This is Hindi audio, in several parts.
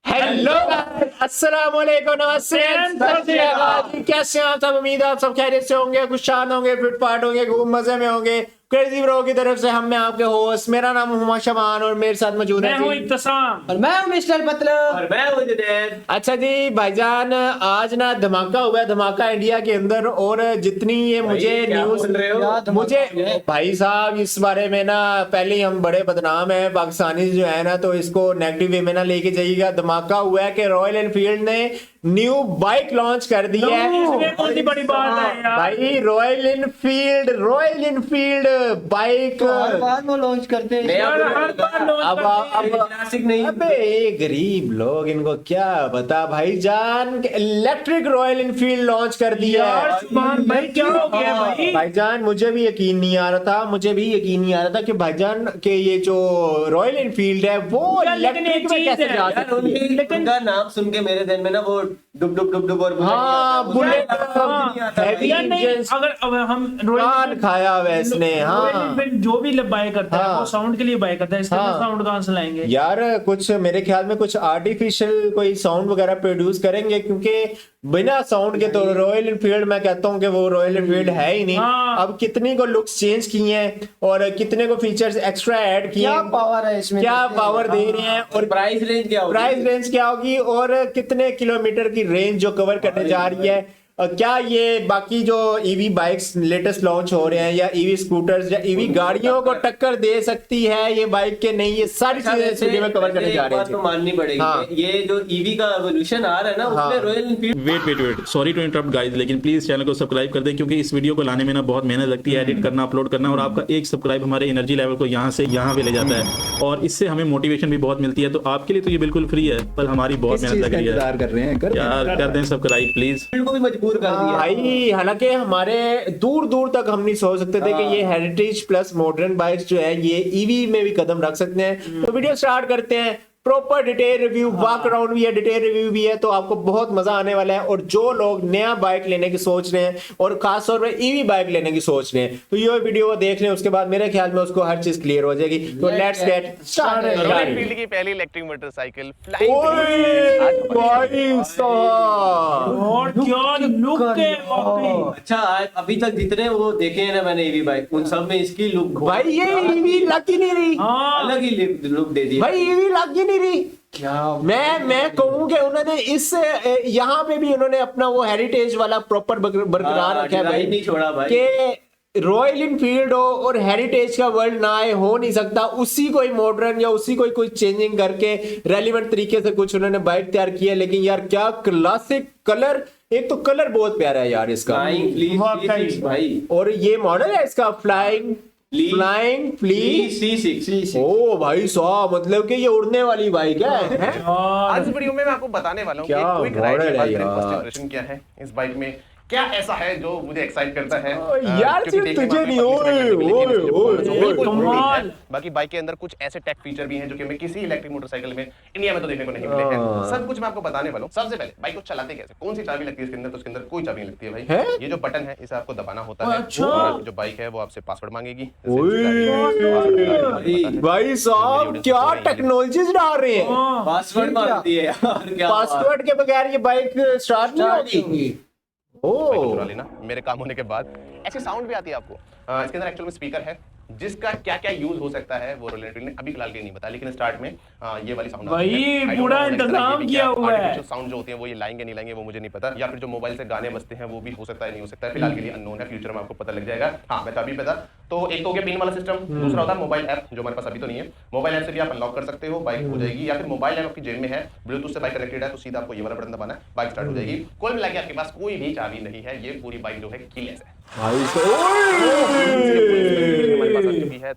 हेलो अस्सलाम वालेकुम, नमस्ते, कैसे हैं आप सब? उम्मीद है आप सब खैरियत से होंगे, खुशहाल होंगे, फिटफाट होंगे, खूब मजे में होंगे। क्रेजी ब्रो की तरफ से हम मैं आपके होस्ट, मेरा नाम हुमा शबान और मेरे साथ मौजूद है मैं हूं इब्तिसाम और मैं हूं मिस्टर मतलब और मैं हूं जुनैद। अच्छा जी भाईजान, आज ना धमाका हुआ है, धमाका इंडिया के अंदर। और जितनी ये मुझे न्यूज मुझे भाई साहब इस बारे में ना, पहले ही हम बड़े बदनाम है पाकिस्तानी जो है ना, तो इसको नेगेटिव वे में ना लेके जाइएगा। धमाका हुआ है कि रॉयल एनफील्ड ने न्यू बाइक लॉन्च कर दी है। इसमें कौन सी बड़ी बात है यार? भाई रॉयल एनफील्ड बाइक हर बार वो लॉन्च करते हैं। यार हर बार लॉन्च अब करते हैं। क्लासिक नहीं। अबे ये गरीब लोग, इनको क्या बता भाईजान। इलेक्ट्रिक रॉयल एनफील्ड लॉन्च कर दी यार है। सुभान भाई क्या हो गया भाई? भाईजान मुझे भी यकीन नहीं आ रहा था कि भाईजान के ये जो रॉयल एनफील्ड है वो यार, लेकिन इलेक्ट्रिक एक में चीज कैसे है जा यार, सकती है। लेकिन उनका नाम सुन के मेरे दिन में ना वो डुब डुब डुब डुब और हाँ, बुलेट हैवी यार नहीं, इंजन अगर अब हम कान खाया हुआ है इसने। हाँ रॉयल जो भी बाय करता है हाँ। वो साउंड के लिए बाय करता है, इसके हाँ। साउंड कहां से लाएंगे? यार कुछ मेरे ख्याल में कुछ आर्टिफिशियल कोई साउंड वगैरह प्रोड्यूस करेंगे, क्योंकि बिना साउंड के तो रॉयल एनफील्ड मैं कहता हूँ कि वो रॉयल एनफील्ड है ही नहीं। हाँ। अब कितने को लुक्स चेंज किए हैं और कितने को फीचर्स एक्स्ट्रा ऐड किए क्या हैं, पावर है इसमें, क्या पावर दे रहे हैं और प्राइस रेंज क्या होगी? प्राइस रेंज क्या होगी और कितने किलोमीटर की रेंज जो कवर करने जा रही है। क्या ये बाकी जो ईवी बाइक्स लेटेस्ट लॉन्च हो रहे हैं या ईवी स्कूटर्स या ईवी गाड़ियों को टक्कर दे सकती है ये बाइक के नहीं, ये सारी चीजें इस वीडियो में कवर करने जा रहे बात तो हैं। माननी पड़ेगी। हाँ। ये जो ईवी का एवोल्यूशन आ रहा है ना, हाँ। उसमें Royal Enfield wait sorry to interrupt guys, लेकिन प्लीज चैनल को सब्सक्राइब कर दें, क्योंकि इस वीडियो को लाने में ना बहुत मेहनत लगती है, एडिट करना, अपलोड करना, और आपका एक सब्सक्राइब हमारे एनर्जी लेवल को यहाँ से यहाँ पे ले जाता है और इससे हमें मोटिवेशन भी बहुत मिलती है। तो आपके लिए तो ये बिल्कुल फ्री है, पर हमारी बहुत मेहनत लग रही है यार। कर दें सब्सक्राइब प्लीज। को भी मजबूर कर दिया। भाई हालांकि हमारे दूर दूर तक हम नहीं सोच सकते थे कि ये हेरिटेज प्लस मॉडर्न बाइक्स जो है ये ईवी में भी कदम रख सकते हैं। तो वीडियो स्टार्ट करते हैं। Proper detail review, walk around भी है, डिटेल रिव्यू भी है, तो आपको बहुत मजा आने वाला है। और जो लोग नया बाइक लेने की सोच रहे हैं और खासतौर पर ईवी बाइक लेने की सोच रहे हैं, तो ये वीडियो को देख लें, उसके बाद मेरे ख्याल में उसको हर चीज क्लियर हो जाएगी। तो let's get royal started. Enfield की पहली इलेक्ट्रिक मोटरसाइकिल और क्या लुक है वाकई। अच्छा, अभी तक जितने वो देखे हैं ना मैंने ईवी बाइक, उन सब में इसकी लुक भाई ये ईवी लग ही नहीं रही, हाँ अलग ही लुक दे दी भाई ईवी लग ही नहीं रही। क्या मैं कहूँ कि उन्होंने इस यहाँ पे भी उन्होंने अपना वो हेरिटेज वाला प्रॉपर बरकरार रखा है भाई, नहीं छोड़ा भाई कि रॉयल इनफील्ड हो और हेरिटेज का वर्ल्ड ना आए, हो नहीं सकता। उसी कोई मॉडर्न या उसी कोई कुछ चेंजिंग करके रेलिवेंट तरीके से कुछ उन्होंने बाइक तैयार किया। लेकिन यार क्या क्लासिक कलर, एक तो कलर बहुत प्यारा है यार इसका, प्लीज भाई। और ये मॉडल है इसका फ्लाइंग C6। ओ भाई साहब, मतलब कि ये उड़ने वाली बाइक है, हैं? आज इस वीडियो में मैं आपको बताने वाला हूँ कि क्या क्विक राइड के मॉडल बाद है मेरे फर्स्ट यार। इंप्रेशन क्या है इस बाइक में, क्या ऐसा है जो मुझे एक्साइट करता है। यार क्योंकि सिर्फ देखने में तुझे आपको नहीं, पतली सी बाइक लगेगी, लेकिन इसमें जो performance है, बिल्कुल कमाल। पूरी है। बाकी बाइक के अंदर कुछ ऐसे टेक फीचर भी हैं जो कि हमें किसी इलेक्ट्रिक मोटरसाइकिल में इंडिया में तो देखने को नहीं मिले हैं। सब कुछ मैं आपको बताने वाला हूँ। सबसे पहले बाइक को चलाते कैसे, कौन सी चाबी लगती है इसके अंदर, तो इसके अंदर कोई चाबी नहीं लगती है भाई। है? ये जो बटन है इसे आपको दबाना होता है अच्छा। और जो बाइक है वो आपसे पासवर्ड मांगेगी। भाई साहब क्या टेक्नोलॉजीज डाल रहे हैं। पासवर्ड मांगती है यार, क्या पासवर्ड के बगैर ये बाइक स्टार्ट नहीं होगी। चुरा लेना मेरे काम होने के बाद। ऐसी साउंड भी आती है आपको। इसके अंदर एक्चुअल में स्पीकर है जिसका क्या क्या यूज हो सकता है वो रॉयल एनफील्ड ने अभी फिलहाल के लिए नहीं बताया, लेकिन स्टार्ट में ये वाली साउंड भाई पूरा इंतजाम किया हुआ है। साउंड जो होती है वो ये लाएंगे नहीं लाएंगे वो मुझे नहीं पता, या फिर जो मोबाइल से गाने बजते हैं वो भी हो सकता है नहीं हो सकता है, फिलहाल के लिए अननोन है, फ्यूचर में आपको पता लग जाएगा। हाँ मैं तो अभी पता। तो एक तो हो गया पिन वाला सिस्टम, दूसरा होता है मोबाइल ऐप जो हमारे पास अभी तो नहीं है। मोबाइल ऐप से भी आप अनलॉक कर सकते हो, बाइक हो जाएगी, या फिर मोबाइल ऐप आपकी जेब में है, ब्लूटूथ से बाइक कनेक्टेड है, तो सीधा आपको ये वाला बटन दबाना है, बाइक स्टार्ट हो जाएगी। कुल मिला के आपके पास कोई भी चाबी नहीं है, ये पूरी बाइक जो है कीलेस है।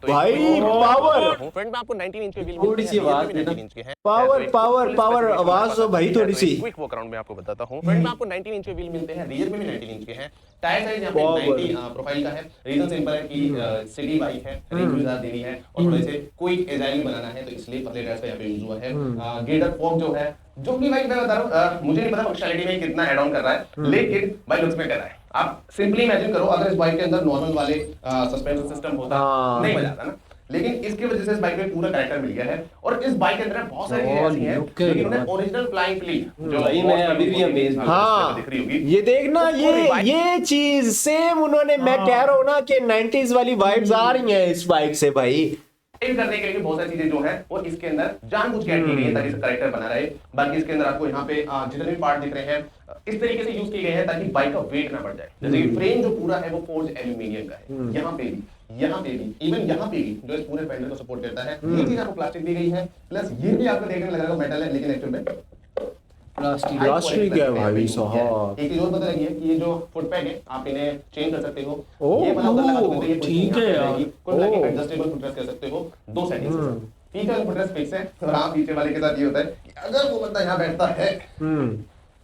भाई पावर, फ्रंट में आपको 19 इंच के व्हील थोड़ी सी आवाज देना। 19 इंच के हैं। पावर पावर पावर आवाज तो भाई थोड़ी सी। क्विक वॉक अराउंड में आपको बताता हूं। फ्रंट में आपको 19 इंच के व्हील मिलते हैं, रियर में भी 19 इंच के हैं। टायर साइज यहां पे 90 प्रोफाइल का है। रीजन सिंपल है कि सिटी बाइक है, रेंज भी ज्यादा देनी है और थोड़े से क्विक एजाइल बनाना है, तो इसलिए पतले टायर्स का यहां पे यूज हुआ है। गेटर फॉक जो है, जो कि भाई मैं बता रहा हूं, मुझे नहीं पता फंक्शनैलिटी में कितना ऐड ऑन कर रहा है, लेकिन भाई लुक्स में कर रहा है। आप सिंपली इमेजिन करो अगर इस बाइक के अंदर नॉर्मल वाले सस्पेंशन सिस्टम होता, नहीं मजा आता ना। लेकिन इसकी वजह से इस बाइक में पूरा कैरेक्टर मिल गया है। और इस बाइक के अंदर बहुत सारी चीजें ऐसी हैं जो कि इन्होंने ओरिजिनल फ्लाइंग फ्लीट जो भाई मैं अभी भी अमेज हाँ दिख रही होगी, ये देखना, ये चीज सेम उन्होंने, मैं कह रहा हूँ ना कि 90s वाली वाइब्स आ रही हैं इस बाइक से भाई। करने के लिए बहुत सारी चीजें जो है वो इसके अंदर जानबूझ के ऐड की गई है ताकि इसका कैरेक्टर बना रहे। बाकी इसके अंदर आपको यहाँ पे जितने भी पार्ट दिख रहे हैं इस तरीके से यूज किए गए हैं ताकि बाइक का वेट ना बढ़ जाए। जैसे कि फ्रेम जो पूरा है वो फोर्ज एल्यूमिनियम का है, यहाँ पे भी इवन यहाँ पे भी जो इस पूरे फेंडर को सपोर्ट करता है ये चीज आपको प्लास्टिक दी गई है। प्लस ये भी आपको देखने लग रहा है मेटल है, लेकिन एक्चुअल में प्लास्टिक है भाई साहब। एक चीज और पता लगी है कि ये जो फुट पैक है आप इन्हें चेंज कर सकते हो। ओह, ये वाला उधर लगा दोगे तो ये ठीक है यार। कुल मिला के एडजस्टेबल फुटरेस्ट कर सकते हो 2 सेटिंग्स के साथ। पीछे वाला फुटरेस्ट फिक्स है और हाँ पीछे वाले के साथ ये होता है कि अगर वो बंदा यहाँ बैठता है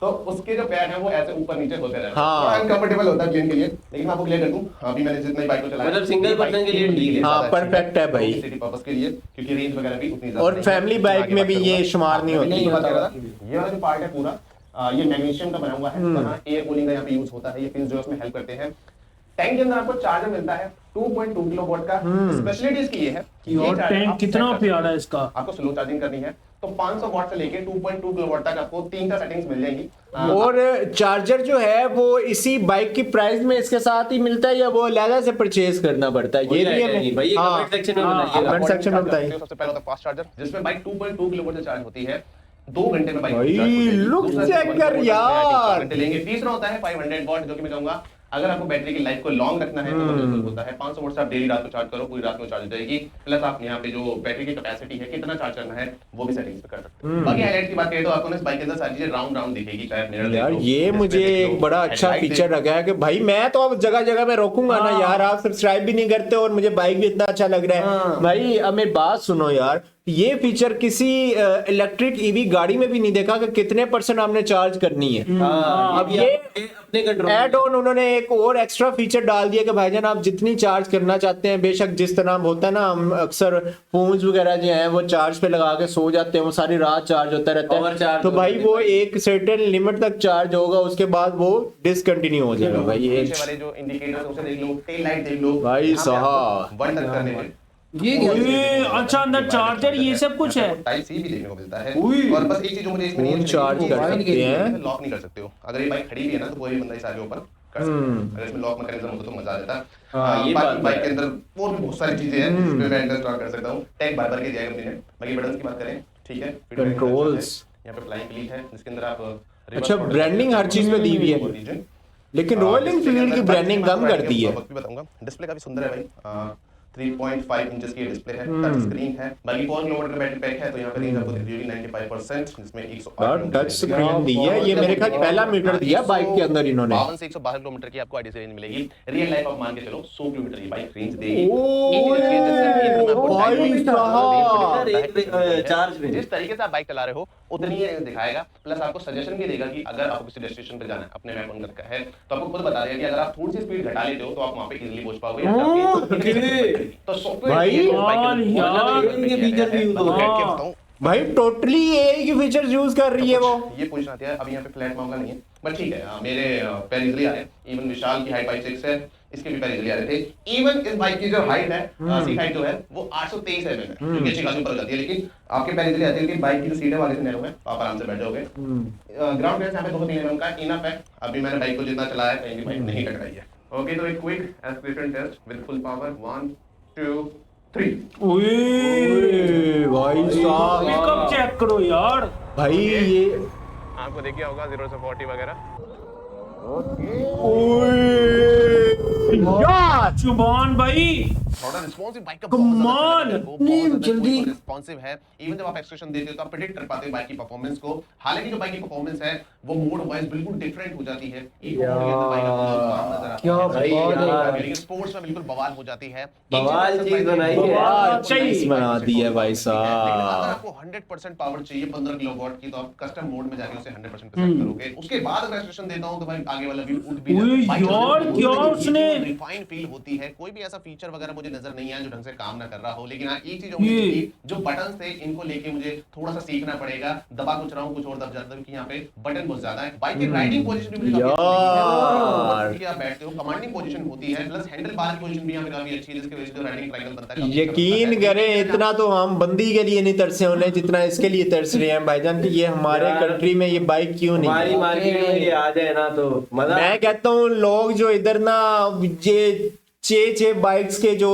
तो उसके जो पैर हैं वो ऐसे ऊपर नीचे होते रहते हैं। हाँ। अनकंफर्टेबल होता है प्लेन के लिए, लेकिन मैं आपको क्लियर कर दूं अभी मैंने जितनी बाइक को चलाया मतलब सिंगल पर्सन के लिए ठीक है। हाँ, perfect है भाई। सिटी पर्पस के लिए क्योंकि रेंज वगैरह भी उतनी ज्यादा और नहीं है। फैमिली बाइक में भी ये शुमार नहीं होती। ये वाला जो पार्ट है पूरा ये मैग्नीशियम का बना हुआ है, जहां एयर कूलिंग का यहाँ पे यूज होता है। ये पिंस जो उसमें हेल्प करते हैं। टैंक के अंदर आपको चार्जर मिलता है 2.2 किलोवाट का। स्पेशलिटी इसकी ये है कि ये और चार्जर टैंक आप कितना set कर प्यारा सकते है हो। इसका। आपको स्लो चार्जिंग करनी है तो 500 वाट से लेके 2.2 किलोवाट तक आपको 3 सेटिंग्स मिल जाएंगी। और चार्जर जो है वो इसी बाइक की प्राइस में इसके साथ ही मिलता है या वो अलग से परचेज करना पड़ता है? ये भी हमें भाई हाँ, कमेंट सेक्शन में हाँ, बताइएगा। कमेंट सेक्शन में बताइए। सबसे पहला होता है फास्ट चार्जर जिसमें बाइक 2.2 किलोवाट से चार्ज होती है 2 घंटे में बाइक भाई, चार्ज हो जाएगी। look दूसरा check 2.2 कर वोल्ट यार। 4 घंटे लेंगे। तीसरा होता है 500 वाट जो कि मैं कहूंगा अगर आपको बैटरी की लाइफ को लॉन्ग रखना है तो वो बिल्कुल होता है। 500 वाट से आप डेली रात को चार्ज करो, पूरी रात में चार्ज हो जाएगी। प्लस आप यहाँ पे जो बैटरी की कैपेसिटी है कितना चार्ज करना है वो भी सेटिंग्स पे कर सकते हैं। बाकी हाईलाइट की बात करें तो आपको ना इस बाइक के अंदर सारी चीजें राउंड राउंड दिखेगी, चाहे मिरर देख यार लो, ये display मुझे देख लो, एक बड़ा अच्छा headlight फीचर देख लगा है कि भाई मैं तो अब जगह जगह में रोकूंगा ना यार। आप सब्सक्राइब भी नहीं करते और मुझे बाइक भी इतना अच्छा लग रहा है भाई। अब मेरी बात सुनो यार, ये फीचर किसी इलेक्ट्रिक ईवी गाड़ी में भी नहीं देखा कि कितने % आपने चार्ज करनी है। अब ये अपने कंट्रोल एड ऑन उन्होंने एक और एक्स्ट्रा फीचर डाल दिया कि भाईजान आप जितनी चार्ज करना चाहते हैं, बेशक जिस तरह होता है ना हम अक्सर फोन्स वगैरह जो हैं वो चार्ज पे लगा के सो जाते हैं, वो सारी रात चार्ज होता रहता है। Overcharge तो भाई होते वो हैं। एक सर्टेन लिमिट तक चार्ज होगा, उसके बाद वो डिसकंटिन्यू हो जाएगा भाई। ये पीछे वाले जो इंडिकेटर्स उसे देख लो, टेल लाइट देख लो भाई यहाँ पे साहब। आपको वन टच करने में ये अच्छा अंदर चार्जर ये सब कुछ है। टाइप सी भी देखने को मिलता है। और बस एक चीज जो मुझे इसमें नहीं फोन अच्छी चार्ज लगी, कर वो सकते हैं। लॉक नहीं कर सकते हो। अगर ये बाइक खड़ी भी है ना तो कोई भी बंदा इस आगे ऊपर कर सकता है। अगर इसमें लॉक मैकेनिज्म होता तो मजा आ जाता। हाँ, ये बाकी बात बाइक के अंदर और भी बहुत सारी चीजें हैं जिसमें मैं इंस्टॉल कर सकता हूं। टैग बार-बार के दिया है कंपनी ने। बाकी बटन्स की बात करें, ठीक है, Controls। यहाँ पे फ्लाइंग क्लीट है जिसके अंदर आप अच्छा, branding हर चीज में दी हुई है। लेकिन रॉयल एनफील्ड की ब्रांडिंग कम करती है। वक्त भी बताऊंगा। डिस्प्ले काफी सुंदर है भाई। 3.5 इंचेस की डिस्प्ले है, टच स्क्रीन है। बाकी 4 किलोमीटर का बैटरी पैक है तो यहाँ पे रेंज आपको दिख रही होगी 95% जिसमें 108 यार टच स्क्रीन दी है, ये मेरे ख्याल पहला मीटर दिया बाइक के अंदर इन्होंने। 52 से 112 किलोमीटर की आपको आईडीसी रेंज मिलेगी। रियल लाइफ आप मान के चलो 100 किलोमीटर की बाइक रेंज देगी। चार्ज में जिस तरीके से आप बाइक चला रहे हो उतनी ही रेंज दिखाएगा। प्लस आपको सजेशन भी देगा कि अगर आपको किसी डेस्टिनेशन पे जाना है, अपने मैप ऑन करके है तो आपको खुद बता देगा कि अगर आप थोड़ी सी स्पीड घटा लेते हो तो आप वहां पे इजीली पहुंच पाओगे। तो सॉफ्टवेयर भाई, यार, इनके फीचर भी यूज होते हैं। बताऊं भाई टोटली एआई की फीचर्स यूज कर रही है वो। ये पोजीशन आती है। अभी यहाँ पे फ्लैट मामला नहीं है बट ठीक है। मेरे पैर इजीली आ रहे हैं। इवन विशाल की हाइट 5'6" है, इसके भी पैर इजीली आ रहे थे। इवन इस बाइक की जो हाइट है, सीट हाइट जो है वो 823 mm है, जो कि अच्छी खासी ऊपर हो जाती है। लेकिन आपके पैर इजीली आते हैं क्योंकि बाइक की जो सीट है वो आगे से नैरो है, आप आराम से बैठ जाओगे। ग्राउंड क्लियरेंस यहाँ पे 2-3 mm का इनफ है। अभी मैंने बाइक को जितना चलाया कहीं भी बाइक नहीं टकराई है। ओके, तो एक quick acceleration test with full power 1 2 3। ओए भाई साहब, पिकअप चेक करो यार। भाई ये आपको देखिए होगा 0 से 40 वगैरह। यार जुबान भाई थोड़ा रिस्पॉन्सिव बाइक का Come बहुत on! ज्यादा नहीं, जल्दी। रिस्पॉन्सिव है। इवन जब आप एक्सप्रेशन देते हो तो आप प्रेडिक्ट कर पाते हो बाइक की परफॉर्मेंस को। हालांकि जो बाइक की परफॉर्मेंस है वो मोड वाइज बिल्कुल डिफरेंट हो जाती है। एक मोड के अंदर बाइक आपको काम नजर आती क्या है, बात है। लेकिन स्पोर्ट्स में बिल्कुल बवाल हो जाती है। बवाल चीज बनाई है। चीज बना दी है भाई साहब। लेकिन अगर आपको 100% पावर चाहिए 15 किलोवाट की तो आप कस्टम मोड में जाके उसे 100% पे सेट करोगे। उसके बाद अगर एक्सप्रेशन देता हूं तो भाई आगे वाला व्यू उठ भी ओए जाता है। यार, क्या उसने रिफाइन फील होती है। कोई भी ऐसा फीचर वगैरह मुझे नजर नहीं आया जो ढंग से काम ना कर रहा हो, लेकिन हाँ एक चीज होगी कि जो बटन थे इनको लेके मुझे थोड़ा सा सीखना पड़ेगा। दबा कुछ रहा हूँ कुछ और दब जाता हूँ कि यहाँ पे बटन बहुत ज्यादा है। बाइक की राइडिंग पोजीशन भी मुझे काफी अच्छी लगी है। आप बैठते हो कमांडिंग पोजीशन होती है, प्लस हैंडल बार की पोजीशन भी यहाँ पे काफी अच्छी है, जिसकी वजह से जो राइडिंग ट्रायंगल बनता है। यकीन करें इतना तो हम बंदी के लिए नहीं तरसे होने जितना इसके लिए तरस रहे हैं भाईजान कि ये हमारे कंट्री में ये बाइक क्यों नहीं हमारी है। मार्केट में ये आ जाए ना तो मजा। मैं कहता हूँ लोग जो इधर ना ये 6 बाइक्स के जो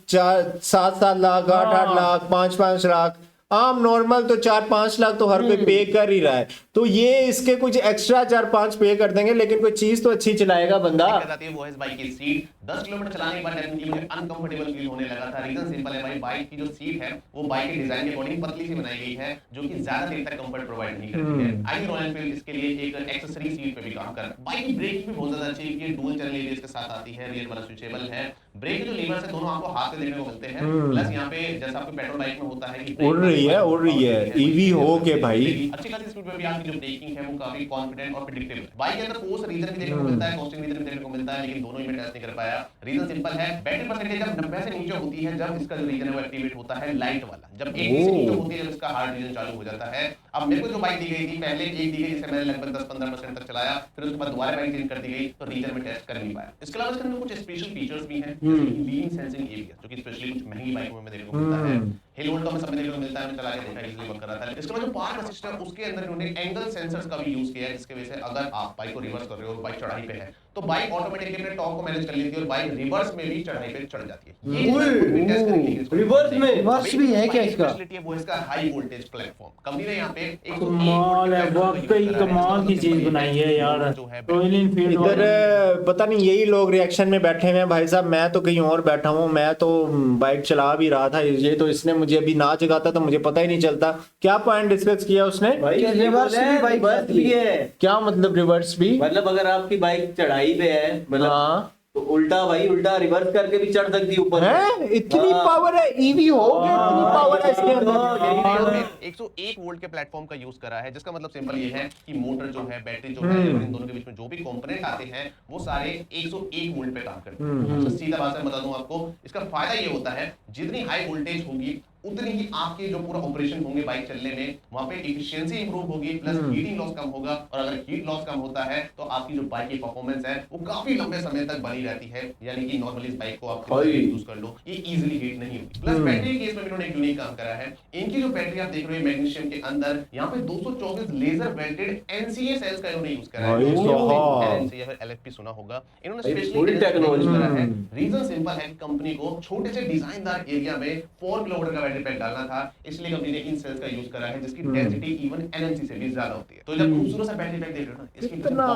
7 लाख 8 लाख 5 लाख आम नॉर्मल तो 4-5 लाख तो हर कोई पे कर ही रहा है, तो ये इसके कुछ एक्स्ट्रा 4-5 पे कर देंगे, लेकिन कोई चीज तो अच्छी चलाएगा बंदा। वो है बाइक की सीट 10 किलोमीटर चलाने के बाद डेफिनेटली मुझे अनकंफर्टेबल फील होने लगा था। रीजन सिंपल है भाई, बाइक की जो सीट है वो बाइक के डिजाइन के अकॉर्डिंग पतली सी बनाई गई है जो कि ज्यादा देर तक कंफर्ट प्रोवाइड नहीं करती है। आई रॉयल एनफील्ड इसके लिए एक एक्सेसरी सीट पे भी काम कर रहा है। बाइक की ब्रेक भी बहुत ज्यादा अच्छी है, ये डुअल चैनल एबीएस के साथ आती है, रियर वाला स्विचेबल है। ब्रेक के जो लीवर्स है दोनों आपको हाथ से देखने को मिलते हैं, प्लस यहाँ पे जैसा आपको पेट्रोल बाइक में होता है कि उड़ रही है ईवी हो के भाई अच्छी खासी स्पीड पे भी आपकी जो ब्रेकिंग है वो काफी कॉन्फिडेंट और प्रेडिक्टेबल। बाइक के अंदर फोर्स रीजन भी देखने को मिलता है, कॉस्टिंग रीजन भी देखने को मिलता है, लेकिन दोनों ही में टेस्ट नहीं कर पाया। रीजन सिंपल है, बैटरी परसेंटेज जब 90 से नीचे होती है जब इसका जो रीजन है वो एक्टिवेट होता है लाइट वाला, जब 80 से नीचे होती है जब इसका हार्ड रीजन चालू हो जाता है। अब मेरे को जो बाइक दी गई थी पहले एक दी गई जिसे मैंने लगभग 10-15% तक चलाया, फिर उसके बाद दोबारा बाइक चेंज कर दी गई तो रीजन में टेस्ट कर नहीं पाया। इसके अलावा इसके अंदर कुछ स्पेशल फीचर्स भी हैं, लीन सेंसिंग एबीएस जो कि स्पेशली कुछ महंगी बाइकों में देखने को मिलता है। हिल होल्ड तो में सब में देखने को मिलता है, मैंने चला के देखा इजीली वर्क कर रहा था। इसके बाद जो पार्क असिस्ट है उसके अंदर उन्होंने एंगल सेंसर्स का भी यूज किया है, जिसकी वजह से अगर आप बाइक को रिवर्स कर रहे हो और बाइक चढ़ाई पे है तो बाइक ऑटोमेटिकली अपने टॉर्क को मैनेज कर लेती है और बाइक रिवर्स में भी चढ़ाई पे चढ़ जाती है। ये रिवर्स भी है क्या इसका? फैसिलिटी है वो इसका हाई वोल्टेज प्लेटफॉर्म। कंपनी ने यहाँ पे कमाल है, वाकई कमाल की चीज बनाई है यार रॉयल एनफील्ड। इधर पता नहीं यही लोग रिएक्शन में बैठे हुए हैं भाई साहब, मैं तो कहीं और बैठा हूँ, मैं तो बाइक चला भी रहा था, ये तो इसने मुझे अभी ना जगाता तो मुझे पता ही नहीं चलता। क्या पॉइंट डिस्कस किया उसने? रिवर्स भी बाइक है। क्या मतलब रिवर्स भी? मतलब अगर आपकी बाइक चढ़ाई पे है मतलब तो उल्टा भाई उल्टा रिवर्स करके भी चढ़ सकती है ऊपर है। इतनी पावर है ईवी हो गया, इतनी पावर है इसके अंदर। 101 वोल्ट के प्लेटफॉर्म का यूज करा है, जिसका मतलब सिंपल ये है कि मोटर जो है बैटरी जो है और इन दोनों के बीच में जो भी कंपोनेंट आते हैं वो सारे 101 वोल्ट पे काम करते हैं। तो सीधा बात से बता दूं आपको, इसका फायदा ये होता है जितनी हाई वोल्टेज होगी उतनी ही आपके जो पूरा ऑपरेशन होंगे बाइक चलने में वहां पे एफिशिएंसी इंप्रूव होगी, प्लस हीटिंग लॉस कम होगा, और अगर हीट लॉस कम होता है तो आपकी जो बाइक की परफॉर्मेंस है वो काफी लंबे समय तक बनी रहती है। यानी कि नॉर्मली इस बाइक को आप यूज कर लो ये इजीली हीट नहीं होगी। प्लस बैटरी के केस में इन्होंने एक यूनिक काम करा है, इनकी जो बैटरी आप देख रहे हो मैग्नीशियम के अंदर यहाँ पे 224 लेजर वेल्डेड एनसीए सेल्स का इन्होंने यूज करा है। एनसीए या फिर एलएफपी सुना होगा, इन्होंने स्पेशली टेक्नोलॉजी करा है। रीजन सिंपल है कि कंपनी को छोटे से डिजाइनदार एरिया में 4 किलोमीटर का बैटरी पैक डालना था, इसलिए कंपनी ने इन सेल्स का यूज करा है जिसकी डेंसिटी इवन एनएमसी से भी ज्यादा होती है। तो जब खूबसूरत सा बैटरी पैक देख रहे हो ना, इसकी इतना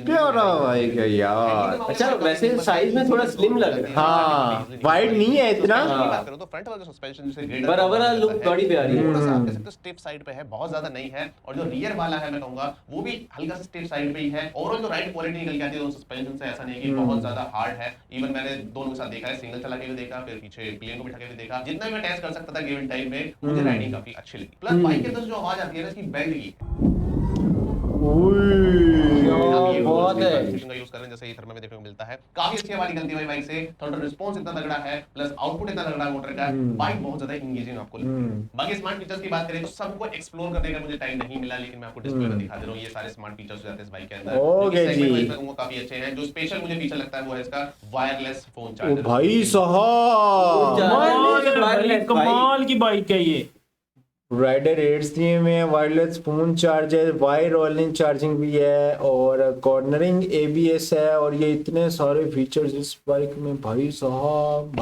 प्यारा बाइक है यार। अच्छा वैसे साइज में थोड़ा स्लिम लग रहा है। हाँ वाइड नहीं है इतना, बात करो तो फ्रंट वाला सस्पेंशन जैसे ग्रेडर पर ओवरऑल लुक बड़ी प्यारी है। थोड़ा सा आप कह सकते हो स्टिफ साइड पे है, बहुत ज्यादा नहीं है, और जो रियर वाला है मैं कहूंगा वो भी हल्का सा स्टिफ साइड पे ही है। ओवरऑल जो राइड क्वालिटी निकल के आती है दोनों सस्पेंशन से, ऐसा नहीं है कि बहुत ज्यादा हार्ड है। इवन मैंने दोनों के साथ देखा है, सिंगल चला के भी देखा, फिर पीछे प्लेन को बिठा के भी देखा, जितना भी मैं टेस्ट कर सकता था गिवन टाइम में मुझे राइडिंग काफी अच्छी लगी। प्लस बाइक के अंदर जो आवाज आती है ना इसकी बेल्ट की बहुत है का यूज कर रहे हैं, जैसे ईथर में देखने को मिलता है, काफी अच्छी आवाज निकलती है बाइक से। थोड़ा रिस्पांस इतना तगड़ा है, प्लस आउटपुट इतना तगड़ा है मोटर का, बाइक बहुत ज्यादा एंगेजिंग आपको लगती है। बाकी स्मार्ट फीचर्स की बात करें तो सबको एक्सप्लोर करने का मुझे टाइम नहीं मिला, लेकिन मैं आपको डिस्प्ले में दिखा दे रहा हूं ये सारे स्मार्ट फीचर्स जो आते हैं इस बाइक के अंदर। ओके जी, वो काफी अच्छे हैं। जो स्पेशल मुझे फीचर लगता है वो है इसका वायरलेस फोन चार्जर। भाई साहब कमाल की बाइक है ये। राइडर एड्स दिए हुए हैं, wireless phone charger, wire rolling charging भी है, और कॉर्नरिंग एबीएस है, और ये इतने सारे फीचर्स इस बाइक में भाई साहब।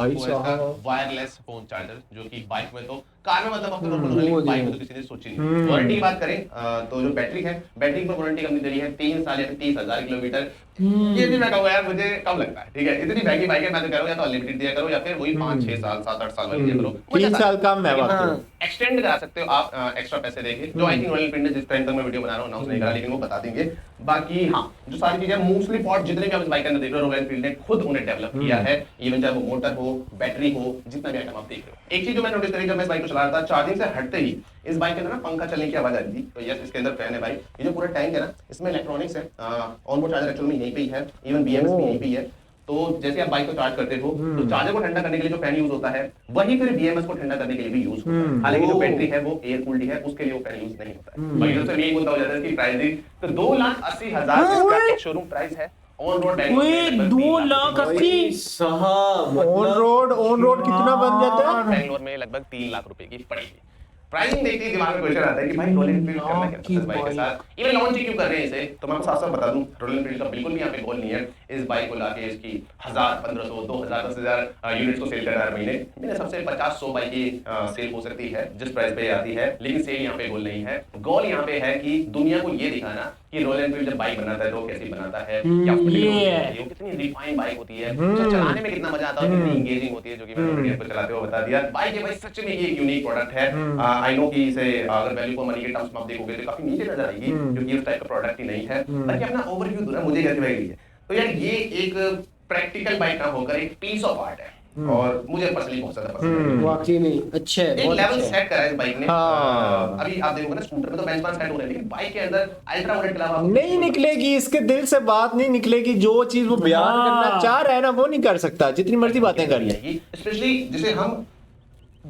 वायरलेस फोन चार्जर जो कि बाइक में तो कार में मतलब अपने नॉर्मल बाइक में तो किसी ने सोची नहीं। वारंटी की बात करें तो जो बैटरी है, बैटरी पर वारंटी कंपनी दे रही है 3 साल या 30,000 किलोमीटर। ये भी मैं कहूँगा यार मुझे कम लगता है, ठीक है, इतनी महंगी बाइक है, मैं तो कह रहा हूँ या तो अनलिमिटेड दिया करो या फिर वही 5-6 साल 7-8 साल वाली दिया करो। 3 साल कम है वक्त, एक्सटेंड करा सकते हो आप एक्स्ट्रा पैसे देके, जो आई थिंक रॉयल एनफील्ड ने जिस टाइम तक मैं वीडियो बना रहा हूँ अनाउंस नहीं करा, लेकिन वो बता देंगे। बाकी हाँ जो सारी चीजें मोस्टली पॉट जितने भी आप इस बाइक के अंदर देख रहे हो रॉयल एनफील्ड ने खुद उन्हें डेवलप किया है, इवन चाहे वो मोटर हो, बैटरी हो, जितना भी आइटम आप देख रहे हो। एक चीज जो मैं नोटिस करी जब मैं इस बाइक को चला रहा था, चार्जिंग से हटते ही इस बाइक के अंदर ना पंखा चलने की आवाज आ रही थी। तो यस इसके अंदर फैन है भाई, ये जो पूरा टैंक है ना इसमें इलेक्ट्रॉनिक्स है, ऑनबोर्ड चार्जर एक्चुअली में यहीं पे ही है, इवन बीएमएस भी यहीं पे ही है। तो जैसे आप बाइक को चार्ज करते हो तो चार्जर को ठंडा करने के लिए जो फैन यूज होता है वही फिर बीएमएस को ठंडा करने के लिए भी यूज होता है। हालांकि जो बैटरी है वो एयर कूल्ड है, उसके लिए वो फैन यूज नहीं होता है। बाकी सबसे मेन मुद्दा हो जाता है इसकी प्राइसिंग। तो 2,80,000 इसका एक शोरूम प्राइस है। ऑन रोड ओए 2,80,000 साहब ऑन रोड कितना बन जाता है? बैंगलोर में लगभग 3 लाख रुपए की पड़ेगी। प्राइसिंग देखते ही दिमाग में क्वेश्चन आता है कि भाई रॉयल एनफील्ड करना क्या है इस बाइक के साथ, इवन लॉन्च ही क्यों कर रहे हैं इसे। तो मैं आपको साफ साफ बता दूं, रॉयल एनफील्ड का बिल्कुल भी यहाँ पे गोल नहीं है इस बाइक को लाके इसकी 1000, 1500, 2000, 10,000 यूनिट्स को सेल करना हर महीने। मेरे हिसाब से 50-100 बाइक की सेल हो सकती है जिस प्राइस पे आती है, लेकिन सेल यहाँ पे गोल नहीं है। गोल यहाँ पे है कि दुनिया को ये दिखाना कि रॉयल एनफील्ड जब बाइक बनाता है तो कैसी बनाता है, क्या वो कितनी रिफाइन बाइक होती है, चलाने में कितना मजा आता है, कितनी एंगेजिंग होती है, जो कि मैंने रोड पे चलाते हुए बता दिया। बाइक है भाई सच में ये एक यूनिक प्रोडक्ट है। आई नो कि इसे अगर वैल्यू फॉर मनी के टर्म्स में आप देखोगे तो काफी नीचे नजर आएगी क्योंकि उस टाइप का प्रोडक्ट ही नहीं है। बाकी अपना ओवरव्यू दूंगा मुझे कैसी बाइक लगी है। तो यार ये एक प्रैक्टिकल बाइक ना होकर एक पीस ऑफ आर्ट है और मुझे पर्सनली बहुत ज्यादा पसंद है। वाकई में अच्छे है, एक बहुत लेवल अच्छे है। सेट करा है इस बाइक ने। हाँ। अभी आप देखोगे ना स्कूटर में तो बेंचमार्क सेट हो रहे हैं, लेकिन बाइक के अंदर अल्ट्रा वोलेट के अलावा नहीं निकलेगी, इसके दिल से बात नहीं निकलेगी। जो चीज वो बयान करना चाह रहा है ना वो नहीं कर सकता, जितनी मर्जी बातें कर ले। स्पेशली जिसे हम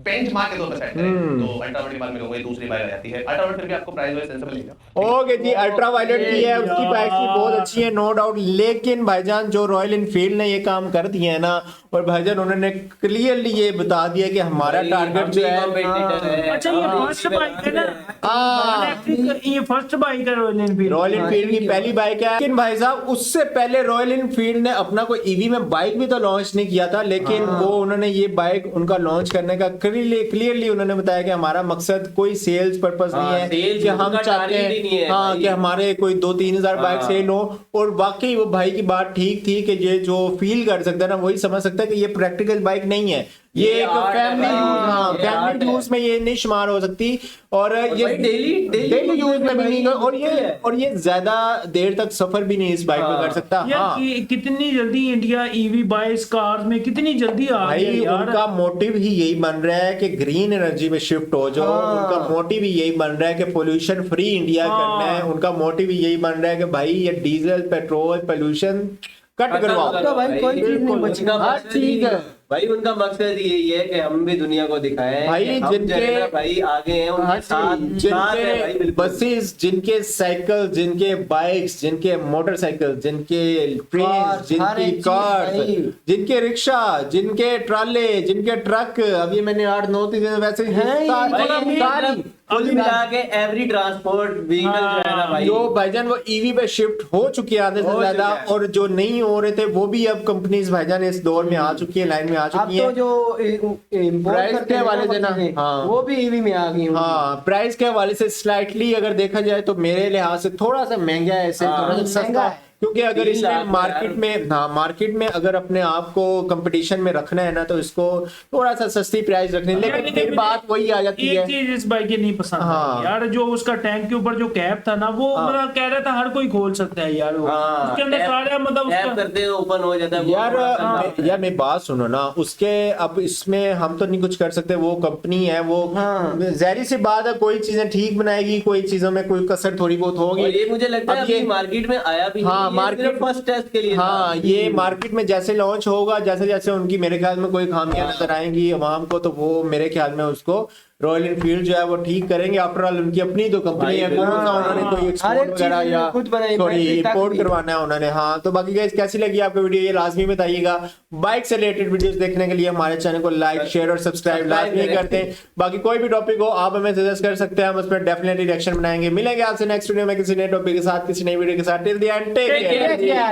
बेंचमार्क के तौर पर सेट करें तो अल्ट्रा वोलेट के बाद में लोगों दूसरी बाइक आ जाती है। अल्ट्रा वोलेट फिर भी आपको प्राइस वाइज सेंसिबल मिलेगा। ओके जी, अल्ट्रा वायलेट की है, उसकी प्राइस भी बहुत अच्छी है नो डाउट। लेकिन भाईजान जो रॉयल एनफील्ड ने ये काम कर दिया है ना, और भाईजान उन्होंने क्लियरली ये बता दिया कि हमारा टारगेट जो है अच्छा ये फर्स्ट बाइक है ना, ये फर्स्ट बाइक है रॉयल एनफील्ड। रॉयल एनफील्ड की पहली बाइक है। लेकिन भाई साहब उससे पहले रॉयल एनफील्ड ने अपना कोई ईवी में बाइक भी तो लॉन्च नहीं किया था, लेकिन वो उन्होंने ये बाइक उनका लॉन्च करने का क्लियरली उन्होंने बताया कि हमारा मकसद कोई सेल्स पर्पस नहीं है कि हम चाहते हैं हाँ कि हमारे कोई 2-3 हजार बाइक सेल हो। और वाकई वो भाई की बात ठीक थी कि ये जो फील कर सकता है ना वही समझ सकता है कि ये प्रैक्टिकल बाइक नहीं है, ये एक फैमिली यूज, हाँ फैमिली यूज में ये नहीं शुमार हो सकती। और ये डेली यूज में भी नहीं, और ये ज्यादा देर तक सफर भी नहीं इस बाइक में कर सकता। हाँ कितनी जल्दी इंडिया ईवी बाइक्स कार्स में कितनी जल्दी आ भाई गई यार। उनका मोटिव ही यही बन रहा है कि ग्रीन एनर्जी में शिफ्ट हो जाओ। उनका मोटिव ही यही बन रहा है कि पोल्यूशन फ्री इंडिया करना है। उनका मोटिव ही यही बन रहा है कि भाई ये डीजल पेट्रोल पोल्यूशन कट करवाओ। भाई कोई चीज नहीं बचेगा, हर चीज है भाई उनका मकसद यही है कि हम भी दुनिया को दिखाएं भाई, कि हम जिनके- जो है ना भाई आगे हैं, उनके साथ है भाई, जिनके बिल्कुल। बसेस, जिनके साइकिल, जिनके बाइक्स, जिनके मोटरसाइकिल, जिनके ट्रेन, हर जिनकी एक चीज कार, भाई। जिनके रिक्शा, जिनके ट्राले, जिनके ट्रक, अभी मैंने 8-9 दिन वैसे हैं, सारी कुल मिला के एवरी ट्रांसपोर्ट व्हीकल जो है ना भाई, जो भाईजान वो ईवी पे शिफ्ट हो चुकी है आधे से हो ज्यादा, चुका है। और जो नहीं हो रहे थे वो भी अब कंपनीज भाईजान इस दौर में आ चुकी है, लाइन में आ अब चुकी तो है। जो इम्पोर्ट प्राइस करते के हैं हवाले ना से ना, चीजें, हाँ। वो भी ईवी में आ गई होंगी। हाँ प्राइस के हवाले से स्लाइटली अगर देखा जाए तो मेरे लिहाज से थोड़ा सा महंगा है, इससे हाँ, थोड़ा सा महंगा सस्ता है। क्योंकि अगर 3 इसमें लाख मार्केट में, हाँ मार्केट में अगर अपने आप को कंपटीशन में रखना है ना तो इसको थोड़ा सा सस्ती प्राइस रखनी है। लेकिन फिर बात वही आ जाती एक है, चीज इस बाइक की नहीं पसंद हाँ। आई यार, जो उसका टैंक के ऊपर जो कैप था ना वो हाँ। मतलब कह रहा था हर कोई खोल सकता है यार वो, हाँ, उसके अंदर टैप- सारा मतलब टैप उसका करते हैं ओपन हो जाता है वो यार बड़ा सा- यार मेरी बात सुनो ना, उसके अब इसमें हम तो नहीं कुछ कर सकते, वो कंपनी है, वो हाँ। जाहिर सी बात है कोई चीजें ठीक बनाएगी, कोई चीजों में कोई कसर थोड़ी बहुत और होगी। ये मुझे लगता है अब ये- अभी मार्केट में आया भी हाँ, नहीं, ये मार्केट- सिर्फ फर्स्ट टेस्ट के लिए था। हाँ ये मार्केट में जैसे लॉन्च होगा, जैसे जैसे उनकी मेरे ख्याल में कोई खामियां नजर आएंगी अवाम को, तो वो मेरे ख्याल में उसको रॉयल एनफील्ड जो है वो ठीक करेंगे। आफ्टर ऑल उनकी अपनी तो कंपनी है, कौन सा उन्होंने कोई हर एक्सपोर्ट एक चीज वगैरह या खुद बनाई, सॉरी बैटरी तक इंपोर्ट भी। करवाना है उन्होंने। हाँ तो बाकी गाइस कैसी लगी आपको वीडियो ये लाजमी बताइएगा। बाइक से रिलेटेड वीडियोस देखने के लिए हमारे चैनल को लाइक शेयर और सब्सक्राइब लाजमी करें। करते हैं। बाकी कोई भी टॉपिक हो आप हमें सजेस्ट कर सकते हैं, हम उस पर डेफिनेटली रिएक्शन बनाएंगे। मिलेंगे आपसे नेक्स्ट वीडियो में किसी नए टॉपिक के साथ, किसी नई वीडियो के साथ। Till the end take care. क्या